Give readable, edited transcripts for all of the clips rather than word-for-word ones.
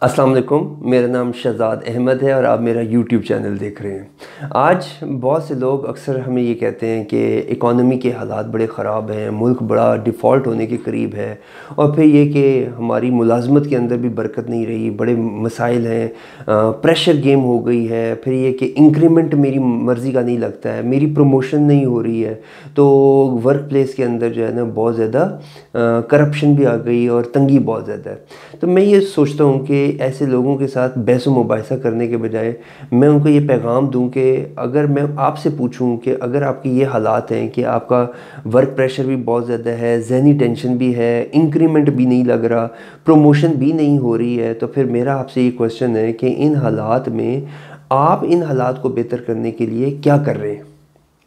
السلام علیکم، میرا نام شہزاد احمد ہے اور آپ میرا یوٹیوب چینل دیکھ رہے ہیں۔ آج بہت سے لوگ اکثر ہمیں یہ کہتے ہیں کہ اکانومی کے حالات بڑے خراب ہیں، ملک بڑا ڈیفالٹ ہونے کے قریب ہے، اور پھر یہ کہ ہماری ملازمت کے اندر بھی برکت نہیں رہی، بڑے مسائل ہیں، پریشر گیم ہو گئی ہے، پھر یہ کہ انکریمنٹ میری مرضی کا نہیں لگتا ہے، میری پروموشن نہیں ہو رہی ہے، تو ورک پلیس کے اندر جو ہے نا بہت زیادہ کرپشن بھی آ گئی اور تنگی بہت زیادہ ہے۔ تو میں یہ سوچتا ہوں کہ ایسے لوگوں کے ساتھ بحث و مباحثہ کرنے کے بجائے میں ان کو یہ پیغام دوں کہ اگر میں آپ سے پوچھوں کہ اگر آپ کی یہ حالات ہیں کہ آپ کا ورک پریشر بھی بہت زیادہ ہے، ذہنی ٹینشن بھی ہے، انکریمنٹ بھی نہیں لگ رہا، پروموشن بھی نہیں ہو رہی ہے، تو پھر میرا آپ سے یہ کویسچن ہے کہ ان حالات میں آپ ان حالات کو بہتر کرنے کے لیے کیا کر رہے ہیں؟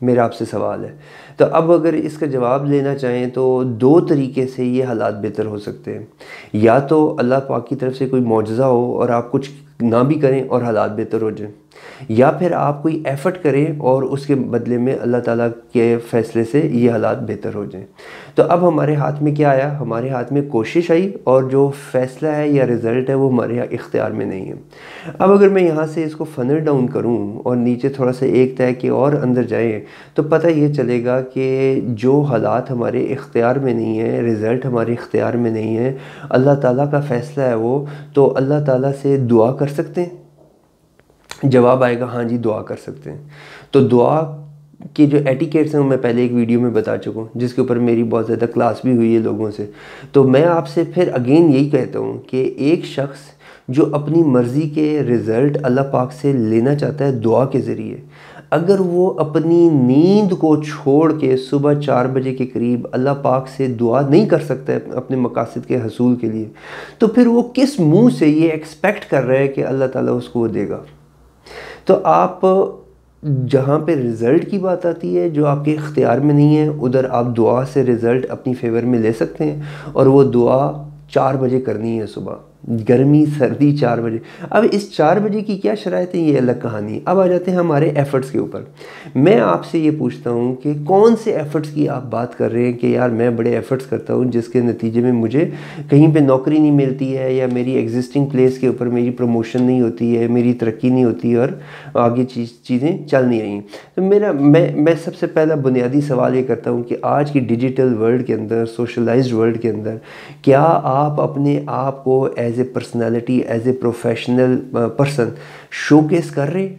میرا آپ سے سوال ہے۔ تو اب اگر اس کا جواب لینا چاہیں تو دو طریقے سے یہ حالات بہتر ہو سکتے ہیں۔ یا تو اللہ پاک کی طرف سے کوئی معجزہ ہو اور آپ کچھ نہ بھی کریں اور حالات بہتر ہو جائیں، یا پھر آپ کوئی ایفرٹ کریں اور اس کے بدلے میں اللہ تعالیٰ کے فیصلے سے یہ حالات بہتر ہو جائیں۔ تو اب ہمارے ہاتھ میں کیا آیا؟ ہمارے ہاتھ میں کوشش آئی، اور جو فیصلہ ہے یا رزلٹ ہے وہ ہمارے اختیار میں نہیں ہے۔ اب اگر میں یہاں سے اس کو فنل ڈاؤن کروں اور نیچے تھوڑا سا ایک طے کے اور اندر جائیں تو پتہ یہ چلے گا کہ جو حالات ہمارے اختیار میں نہیں ہیں، رزلٹ ہمارے اختیار میں نہیں ہے، اللہ تعالیٰ کا فیصلہ ہے وہ، تو اللہ تعالیٰ سے دعا کر سکتے ہیں۔ جواب آئے گا ہاں جی دعا کر سکتے ہیں۔ تو دعا کے جو ایٹیکیٹس ہیں میں پہلے ایک ویڈیو میں بتا چکا ہوں، جس کے اوپر میری بہت زیادہ کلاس بھی ہوئی ہے لوگوں سے۔ تو میں آپ سے پھر اگین یہی کہتا ہوں کہ ایک شخص جو اپنی مرضی کے رزلٹ اللہ پاک سے لینا چاہتا ہے دعا کے ذریعے، اگر وہ اپنی نیند کو چھوڑ کے صبح 4 بجے کے قریب اللہ پاک سے دعا نہیں کر سکتا ہے اپنے مقاصد کے حصول کے لیے، تو پھر وہ کس منہ سے یہ ایکسپیکٹ کر رہا ہے کہ اللہ تعالیٰ اس کو وہ دے گا؟ تو آپ جہاں پہ رزلٹ کی بات آتی ہے جو آپ کے اختیار میں نہیں ہے، ادھر آپ دعا سے رزلٹ اپنی فیور میں لے سکتے ہیں، اور وہ دعا 4 بجے کرنی ہے صبح، گرمی سردی 4 بجے۔ اب اس 4 بجے کی کیا شرائط ہے یہ الگ کہانی۔ اب آ جاتے ہیں ہمارے ایفرٹس کے اوپر۔ میں آپ سے یہ پوچھتا ہوں کہ کون سے ایفرٹس کی آپ بات کر رہے ہیں کہ یار میں بڑے ایفرٹس کرتا ہوں جس کے نتیجے میں مجھے کہیں پہ نوکری نہیں ملتی ہے، یا میری ایگزسٹنگ پلیس کے اوپر میری پروموشن نہیں ہوتی ہے، میری ترقی نہیں ہوتی اور آگے چیزیں چل نہیں رہی۔ تو میں سب سے پہلا بنیادی سوال یہ کرتا ہوں کہ آج کی ڈیجیٹل ورلڈ کے اندر، سوشلائزڈ ورلڈ کے اندر، کیا آپ اپنے آپ کو as a personality, as a professional person show case کر رہے ہیں؟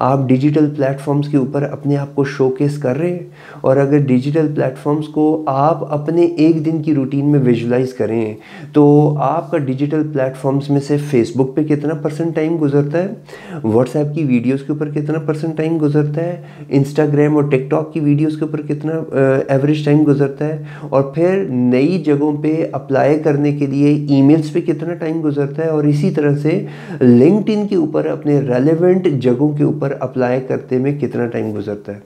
آپ ڈیجیٹل پلیٹ فارمز کے اوپر اپنے آپ کو شو کیس کر رہے ہیں؟ اور اگر ڈیجیٹل پلیٹ فارمز کو آپ اپنے ایک دن کی روٹین میں ویژولائز کریں تو آپ کا ڈیجیٹل پلیٹ فارمز میں سے فیس بک پہ کتنا پرسنٹ ٹائم گزرتا ہے، واٹس ایپ کی ویڈیوز کے اوپر کتنا پرسنٹ ٹائم گزرتا ہے، انسٹاگرام اور ٹک ٹاک کی ویڈیوز کے اوپر کتنا ایوریج ٹائم گزرتا ہے، اور پھر نئی جگہوں پہ اپلائی کرنے کے لیے ای میلز پہ کتنا ٹائم گزرتا ہے، اور اسی طرح سے لنکڈ ان کے اوپر اپنے ریلیونٹ جگہوں کے اوپر اپلائی کرتے میں کتنا ٹائم گزرتا ہے۔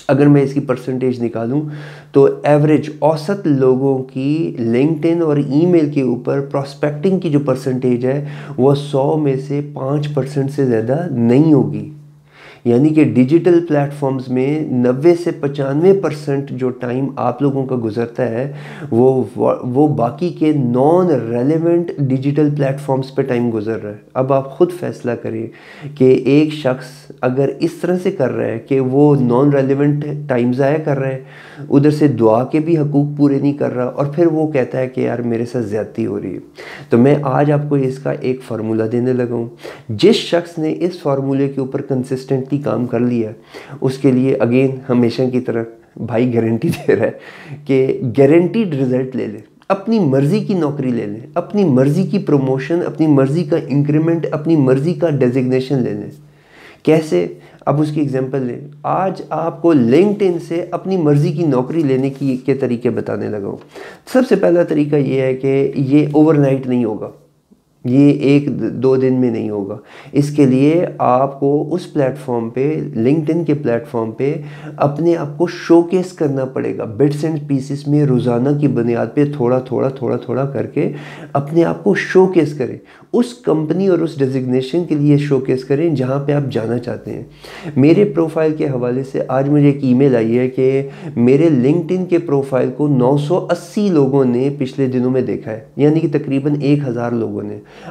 اگر میں اس کی پرسنٹیج نکالوں تو ایوریج اوسط لوگوں کی لنکڈ ان اور ای میل کے اوپر پراسپیکٹنگ کی جو پرسنٹیج ہے وہ 100 میں سے 5% سے زیادہ نہیں ہوگی۔ یعنی کہ ڈیجیٹل پلیٹ فارمز میں 90 سے 95% جو ٹائم آپ لوگوں کا گزرتا ہے وہ باقی کے non relevant digital platforms پہ ٹائم گزر رہا ہے۔ اب آپ خود فیصلہ کریں کہ ایک شخص اگر اس طرح سے کر رہا ہے کہ وہ نان ریلیونٹ ٹائم ضائع کر رہا ہے، ادھر سے دعا کے بھی حقوق پورے نہیں کر رہا، اور پھر وہ کہتا ہے کہ یار میرے ساتھ زیادتی ہو رہی ہے، تو میں آج آپ کو اس کا ایک فارمولہ دینے لگا ہوں۔ جس شخص نے اس فارمولے کے اوپر کنسسٹنٹلی کام کر لیا اس کے لیے اگین ہمیشہ کی طرح بھائی گارنٹی دے رہا ہے کہ گارنٹیڈ رزلٹ لے لیں، اپنی مرضی کی نوکری لے لیں، اپنی مرضی کی پروموشن، اپنی مرضی کا انکریمنٹ، اپنی مرضی کا ڈیزگنیشن لے لیں۔ کیسے؟ اب اس کی ایگزامپل لیں۔ آج آپ کو لنکڈ ان سے اپنی مرضی کی نوکری لینے کے طریقے بتانے لگا ہوں۔ سب سے پہلا طریقہ یہ ہے کہ یہ اوور نائٹ نہیں ہوگا، یہ 1-2 دن میں نہیں ہوگا۔ اس کے لیے آپ کو اس پلیٹ فارم پہ، لنکڈ ان کے پلیٹ فارم پہ اپنے آپ کو شو کیس کرنا پڑے گا، بٹس اینڈ پیسز میں روزانہ کی بنیاد پہ تھوڑا تھوڑا کر کے اپنے آپ کو شو کیس کریں، اس کمپنی اور اس ڈیزگنیشن کے لیے شو کیس کریں جہاں پہ آپ جانا چاہتے ہیں۔ میرے پروفائل کے حوالے سے آج مجھے ایک ای میل آئی ہے کہ میرے لنکڈ ان کے پروفائل کو 980 لوگوں نے پچھلے دنوں میں دیکھا ہے، یعنی کہ تقریباً 1000 لوگوں نے۔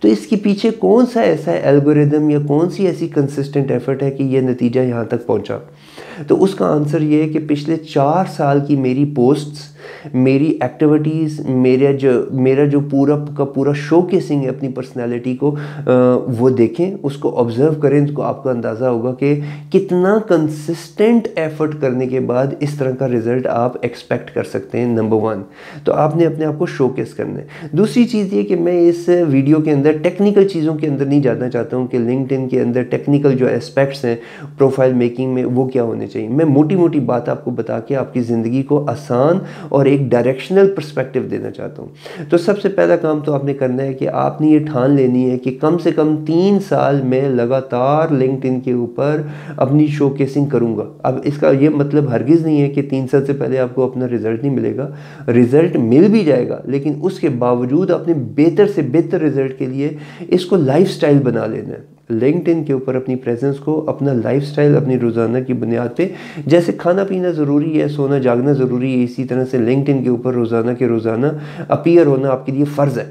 تو اس کے پیچھے کون سا ایسا الگوریدم یا کون سی ایسی کنسسٹنٹ ایفرٹ ہے کہ یہ نتیجہ یہاں تک پہنچا؟ تو اس کا آنسر یہ ہے کہ پچھلے 4 سال کی میری پوسٹس، میری ایکٹیویٹیز، میرا جو پورا کا پورا شو کیسنگ ہے اپنی پرسنالٹی کو، وہ دیکھیں، اس کو آبزرو کریں تو آپ کو اندازہ ہوگا کہ کتنا کنسسٹنٹ ایفرٹ کرنے کے بعد اس طرح کا رزلٹ آپ ایکسپیکٹ کر سکتے ہیں۔ نمبر 1 تو آپ نے اپنے آپ کو شو کیس کرنا ہے۔ دوسری چیز یہ کہ میں اس ویڈیو کے اندر ٹیکنیکل چیزوں کے اندر نہیں جانا چاہتا ہوں کہ لنکڈ ان کے اندر ٹیکنیکل جو اسپیکٹس ہیں پروفائل میکنگ میں وہ کیا ہونے چاہیے۔ میں موٹی موٹی بات آپ کو بتا کے آپ کی زندگی کو آسان اور ایک ڈائریکشنل پرسپیکٹیو دینا چاہتا ہوں۔ تو سب سے پہلا کام تو آپ نے کرنا ہے کہ آپ نے یہ ٹھان لینی ہے کہ کم سے کم 3 سال میں لگاتار لنکڈ ان کے اوپر اپنی شو کیسنگ کروں گا۔ اب اس کا یہ مطلب ہرگز نہیں ہے کہ 3 سال سے پہلے آپ کو اپنا رزلٹ نہیں ملے گا، رزلٹ مل بھی جائے گا، لیکن اس کے باوجود اپنے بہتر سے بہتر رزلٹ کے لیے اس کو لائف سٹائل بنا لینا ہے۔ لنکڈ ان کے اوپر اپنی پریزنس کو اپنا لائف سٹائل اپنی روزانہ کی بنیاد پہ، جیسے کھانا پینا ضروری ہے، سونا جاگنا ضروری ہے، اسی طرح سے لنکڈ ان کے اوپر روزانہ کے روزانہ اپیئر ہونا آپ کے لیے فرض ہے۔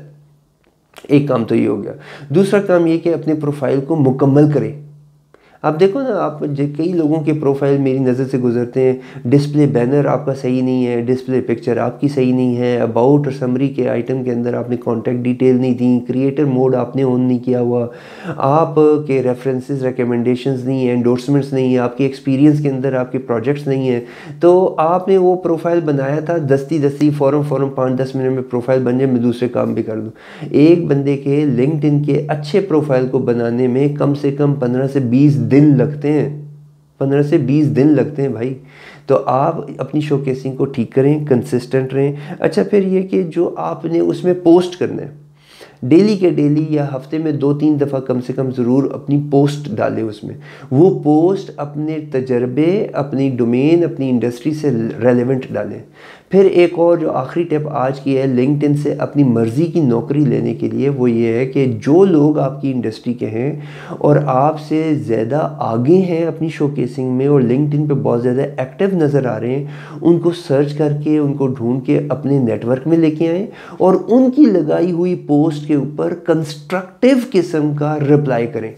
ایک کام تو یہ ہو گیا۔ دوسرا کام یہ کہ اپنے پروفائل کو مکمل کریں۔ آپ دیکھو نا، آپ کئی لوگوں کے پروفائل میری نظر سے گزرتے ہیں، ڈسپلے بینر آپ کا صحیح نہیں ہے، ڈسپلے پکچر آپ کی صحیح نہیں ہے، اباؤٹ اور سمری کے آئٹم کے اندر آپ نے کانٹیکٹ ڈیٹیل نہیں دیں، کریٹر موڈ آپ نے آن نہیں کیا ہوا، آپ کے ریفرنسز ریکمنڈیشنز نہیں ہیں، انڈورسمنٹس نہیں ہیں، آپ کے ایکسپیرینس کے اندر آپ کے پروجیکٹس نہیں ہیں، تو آپ نے وہ پروفائل بنایا تھا دستی فوراً 5-10 منٹ میں پروفائل بن جائے، میں دوسرے کام بھی کر دوں۔ ایک بندے کے لنکڈ ان کے اچھے پروفائل کو بنانے میں کم سے کم 15 سے 20 دن لگتے ہیں، 15 سے 20 دن لگتے ہیں بھائی۔ تو آپ اپنی شو کیسنگ کو ٹھیک کریں، کنسسٹنٹ رہیں۔ اچھا، پھر یہ کہ جو آپ نے اس میں پوسٹ کرنا ہے، ڈیلی کے ڈیلی یا ہفتے میں 2-3 دفعہ کم سے کم ضرور اپنی پوسٹ ڈالیں۔ اس میں وہ پوسٹ اپنے تجربے، اپنی ڈومین، اپنی انڈسٹری سے ریلیونٹ ڈالیں۔ پھر ایک اور جو آخری ٹپ آج کی ہے لنکڈ ان سے اپنی مرضی کی نوکری لینے کے لیے، وہ یہ ہے کہ جو لوگ آپ کی انڈسٹری کے ہیں اور آپ سے زیادہ آگے ہیں اپنی شو کیسنگ میں اور لنکڈ ان پہ بہت زیادہ ایکٹیو نظر آ رہے ہیں، ان کو سرچ کر کے، ان کو ڈھونڈ کے اپنے نیٹ ورک میں لے کے آئیں اور ان کی لگائی ہوئی پوسٹ کے اوپر کنسٹرکٹیو قسم کا رپلائی کریں۔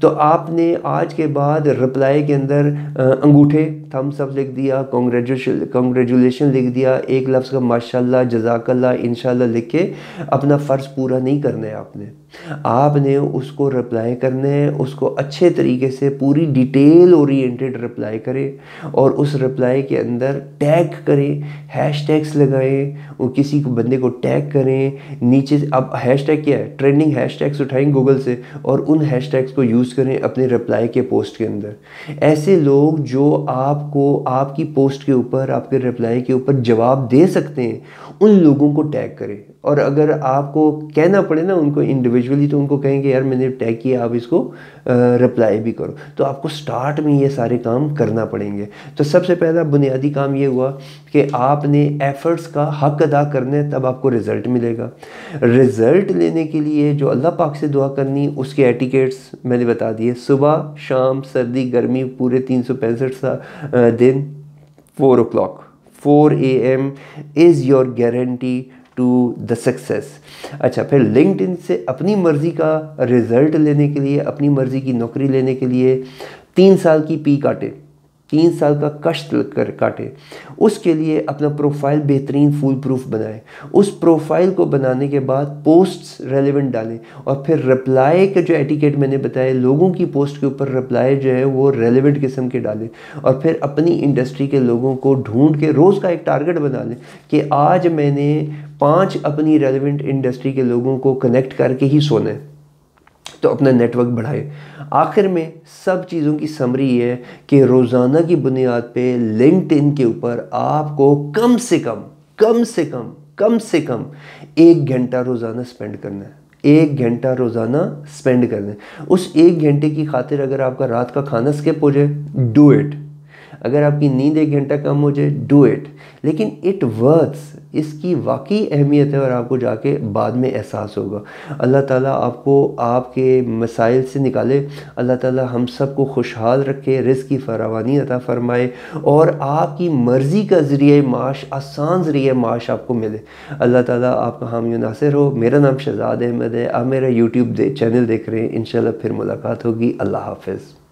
تو آپ نے آج کے بعد رپلائی کے اندر انگوٹھے، تھمس اپ لکھ دیا، کنگریچولیشن لکھ دیا، ایک لفظ کا ماشاءاللہ، جزاک اللہ، انشاءاللہ لکھ کے اپنا فرض پورا نہیں کرنا ہے۔ آپ نے اس کو رپلائی کرنا ہے، اس کو اچھے طریقے سے پوری ڈیٹیل اورینٹڈ رپلائی کریں اور اس رپلائی کے اندر ٹیگ کریں، ہیش ٹیگس لگائیں، وہ کسی کو بندے کو ٹیگ کریں نیچے۔ اب ہیش ٹیگ کیا ہے؟ ٹرینڈنگ ہیش ٹیگس اٹھائیں گوگل سے اور ان ہیش ٹیگس کو یوز کریں اپنے رپلائی کے پوسٹ کے اندر۔ ایسے لوگ جو آپ کو آپ کی پوسٹ کے اوپر، آپ کے رپلائی کے اوپر جواب دے سکتے ہیں، ان لوگوں کو ٹیگ کریں۔ اور اگر آپ کو کہنا پڑے نا ان کو انڈیویجولی، تو ان کو کہیں کہ یار میں نے ٹیگ کیا، آپ اس کو رپلائی بھی کرو۔ تو آپ کو سٹارٹ میں یہ سارے کام کرنا پڑیں گے۔ تو سب سے پہلا بنیادی کام یہ ہوا کہ آپ نے ایفرٹس کا حق ادا کرنا ہے، تب آپ کو رزلٹ ملے گا۔ رزلٹ لینے کے لیے جو اللہ پاک سے دعا کرنی، اس کے ایٹیکیٹس میں نے بتا دیے، صبح شام سردی گرمی پورے 365 دن 4 o'clock 4 AM is your guarantee to the success۔ اچھا، پھر لنکڈ ان سے اپنی مرضی کا رزلٹ لینے کے لیے، اپنی مرضی کی نوکری لینے کے لیے 3 سال کی پی کاٹے، 3 سال کا کشت کاٹے۔ اس کے لیے اپنا پروفائل بہترین فول پروف بنائیں۔ اس پروفائل کو بنانے کے بعد پوسٹس ریلیونٹ ڈالیں اور پھر رپلائی کا جو ایٹیکیٹ میں نے بتایا، لوگوں کی پوسٹ کے اوپر رپلائی جو ہے وہ ریلیونٹ قسم کے ڈالیں اور پھر اپنی انڈسٹری کے لوگوں کو ڈھونڈ کے روز کا ایک ٹارگٹ بنا لیں کہ آج میں نے 5 اپنی ریلیونٹ انڈسٹری کے لوگوں کو کنیکٹ کر کے ہی سونا ہے۔ تو اپنا نیٹ ورک بڑھائے۔ آخر میں سب چیزوں کی سمری یہ ہے کہ روزانہ کی بنیاد پہ لنکڈ ان کے اوپر آپ کو کم سے کم 1 گھنٹہ روزانہ سپینڈ کرنا ہے۔ 1 گھنٹہ روزانہ سپینڈ کرنا ہے۔ اس 1 گھنٹے کی خاطر اگر آپ کا رات کا کھانا سکپ ہو جائے، ڈو اٹ۔ اگر آپ کی نیند 1 گھنٹہ کم ہو جائے ڈو اٹ، لیکن اٹ ورتھس، اس کی واقعی اہمیت ہے اور آپ کو جا کے بعد میں احساس ہوگا۔ اللہ تعالیٰ آپ کو آپ کے مسائل سے نکالے، اللہ تعالیٰ ہم سب کو خوشحال رکھے، رزق کی فراوانی عطا فرمائے اور آپ کی مرضی کا ذریعہ معاش، آسان ذریعہ معاش آپ کو ملے۔ اللہ تعالیٰ آپ کا حامی و ناصر ہو۔ میرا نام شہزاد احمد ہے، آپ میرا یوٹیوب چینل دیکھ رہے ہیں، انشاءاللہ پھر ملاقات ہوگی۔ اللہ حافظ۔